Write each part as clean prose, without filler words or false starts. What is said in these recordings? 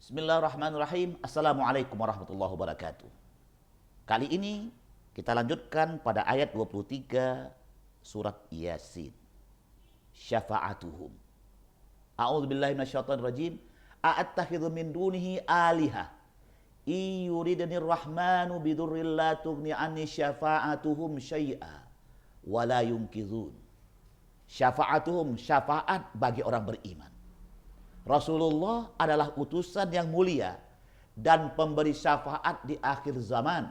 Bismillahirrahmanirrahim. Assalamualaikum warahmatullahi wabarakatuh. Kali ini kita lanjutkan pada ayat 23 surat Yasin. Syafa'atuhum. A'udzubillahi minasyaitonirrajim. A'attakhidhu min dunihi alihah. Iyuridnir rahmanu bidurril la tughni anni syafa'atuhum syai'a wa la yunkizun. Syafa'atuhum, syafaat bagi orang beriman. Rasulullah adalah utusan yang mulia dan pemberi syafaat di akhir zaman.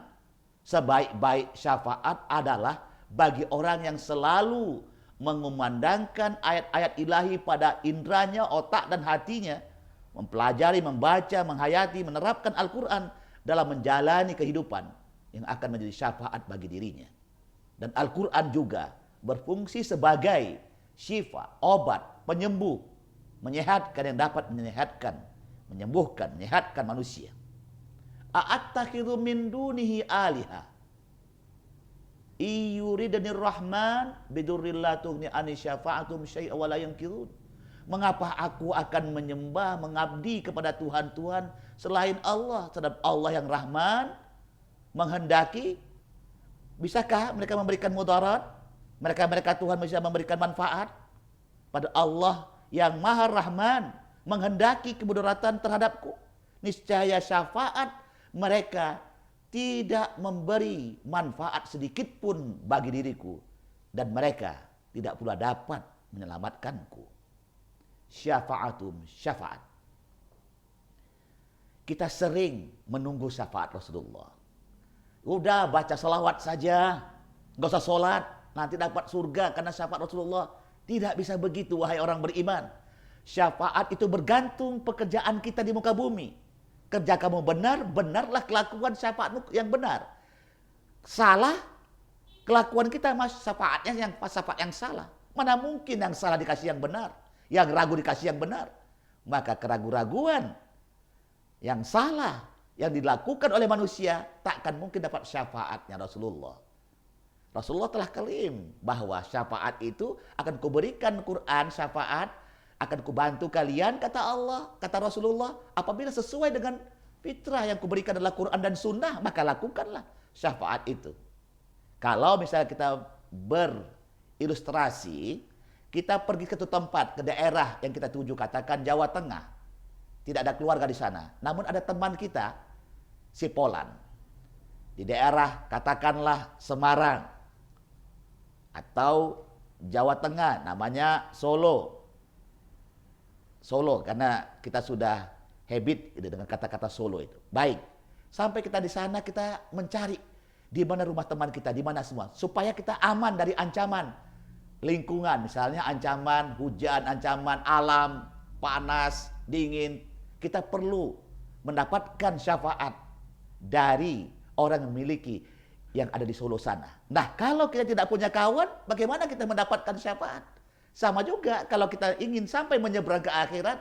Sebaik-baik syafaat adalah bagi orang yang selalu mengumandangkan ayat-ayat ilahi pada indranya, otak dan hatinya, mempelajari, membaca, menghayati, menerapkan Al-Quran dalam menjalani kehidupan yang akan menjadi syafaat bagi dirinya. Dan Al-Quran juga berfungsi sebagai syifa, obat, penyembuh, menyehatkan yang dapat menyehatkan, menyembuhkan, menyehatkan manusia. A'attakhidhu min dunihi aliha. Iyuridnir rahman bidurril la tughni anni syafa'atum syai'a wa la yunkirun. Mengapa aku akan menyembah, mengabdi kepada Tuhan-Tuhan selain Allah, sedang Allah yang Rahman menghendaki? Bisakah mereka memberikan mudarat? Mereka Tuhan bisa memberikan manfaat? Pada Allah yang Maha Rahman menghendaki kemudaratan terhadapku, niscaya syafaat mereka tidak memberi manfaat sedikit pun bagi diriku, dan mereka tidak pula dapat menyelamatkanku. Syafa'atum, syafaat. Kita sering menunggu syafaat Rasulullah. Udah baca salawat saja, nggak usah sholat, nanti dapat surga karena syafaat Rasulullah. Tidak bisa begitu, wahai orang beriman. Syafaat itu bergantung pekerjaan kita di muka bumi. Kerja kamu benar, benarlah kelakuan syafaatmu yang benar. Salah, kelakuan kita mas syafaatnya syafaat yang salah. Mana mungkin yang salah dikasih yang benar, yang ragu dikasih yang benar. Maka keraguan-raguan yang salah yang dilakukan oleh manusia takkan mungkin dapat syafaatnya Rasulullah. Rasulullah telah klaim bahwa syafaat itu akan kuberikan Quran syafaat, akan kubantu kalian, kata Allah, kata Rasulullah, apabila sesuai dengan fitrah yang kuberikan adalah Quran dan Sunnah, maka lakukanlah syafaat itu. Kalau misalnya kita berilustrasi, kita pergi ke suatu tempat, ke daerah yang kita tuju, katakan Jawa Tengah, tidak ada keluarga di sana, namun ada teman kita, si Polan, di daerah katakanlah Semarang, atau Jawa Tengah, namanya Solo. Solo, karena kita sudah habit dengan kata-kata Solo itu. Baik, sampai kita di sana kita mencari di mana rumah teman kita, di mana semua, supaya kita aman dari ancaman lingkungan, misalnya ancaman hujan, ancaman alam, panas, dingin. Kita perlu mendapatkan syafaat dari orang yang memiliki yang ada di Solo sana. Nah, kalau kita tidak punya kawan, bagaimana kita mendapatkan syafaat? Sama juga kalau kita ingin sampai menyeberang ke akhirat,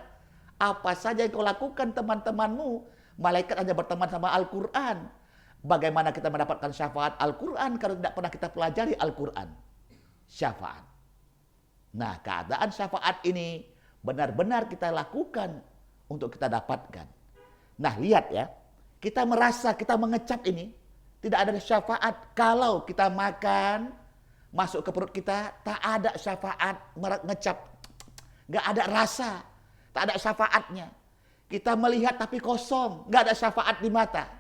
apa saja yang kau lakukan teman-temanmu, malaikat hanya berteman sama Al-Quran. Bagaimana kita mendapatkan syafaat Al-Quran kalau tidak pernah kita pelajari Al-Quran? Syafaat. Nah, keadaan syafaat ini benar-benar kita lakukan untuk kita dapatkan. Nah, lihat ya, kita merasa kita mengecap ini, tidak ada syafaat. Kalau kita makan, masuk ke perut kita, tak ada syafaat ngecap. Gak ada rasa, tak ada syafaatnya. Kita melihat tapi kosong, gak ada syafaat di mata.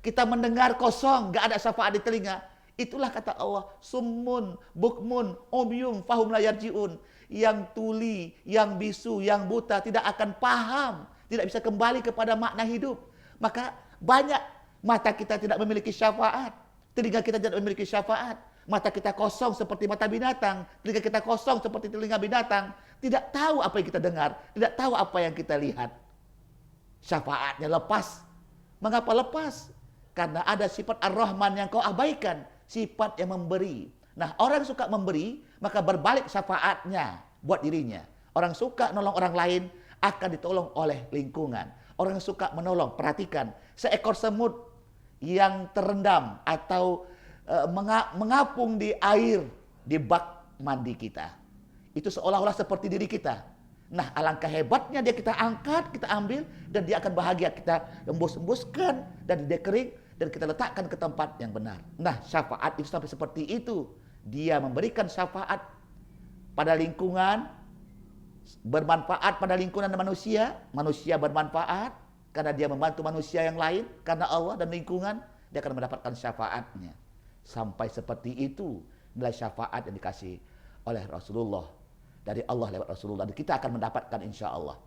Kita mendengar kosong, gak ada syafaat di telinga. Itulah kata Allah, summun, bukmun, umyum, fahum la yarji'un. Yang tuli, yang bisu, yang buta tidak akan paham, tidak bisa kembali kepada makna hidup. Maka banyak mata kita tidak memiliki syafaat, telinga kita tidak memiliki syafaat, mata kita kosong seperti mata binatang, telinga kita kosong seperti telinga binatang, tidak tahu apa yang kita dengar, tidak tahu apa yang kita lihat. Syafaatnya lepas. Mengapa lepas? Karena ada sifat Ar-Rahman yang kau abaikan, sifat yang memberi. Nah, orang suka memberi, maka berbalik syafaatnya buat dirinya. Orang suka nolong orang lain, akan ditolong oleh lingkungan. Orang suka menolong, perhatikan, seekor semut yang terendam atau mengapung di air di bak mandi kita, itu seolah-olah seperti diri kita. Nah, alangkah hebatnya dia kita angkat, kita ambil, dan dia akan bahagia. Kita embus-embuskan, dan dia kering, dan kita letakkan ke tempat yang benar. Nah, syafaat itu sampai seperti itu. Dia memberikan syafaat pada lingkungan, bermanfaat pada lingkungan dan manusia. Manusia bermanfaat, karena dia membantu manusia yang lain, karena Allah dan lingkungan, dia akan mendapatkan syafaatnya. Sampai seperti itu nilai syafaat yang dikasih oleh Rasulullah, dari Allah lewat Rasulullah, dan kita akan mendapatkan insya Allah.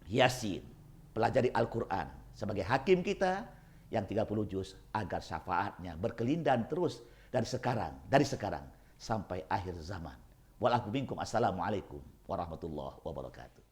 Yasin, pelajari Al-Quran sebagai hakim kita yang 30 juz, agar syafaatnya berkelindan terus dari sekarang sampai akhir zaman. Walakum minkum, assalamualaikum warahmatullahi wabarakatuh.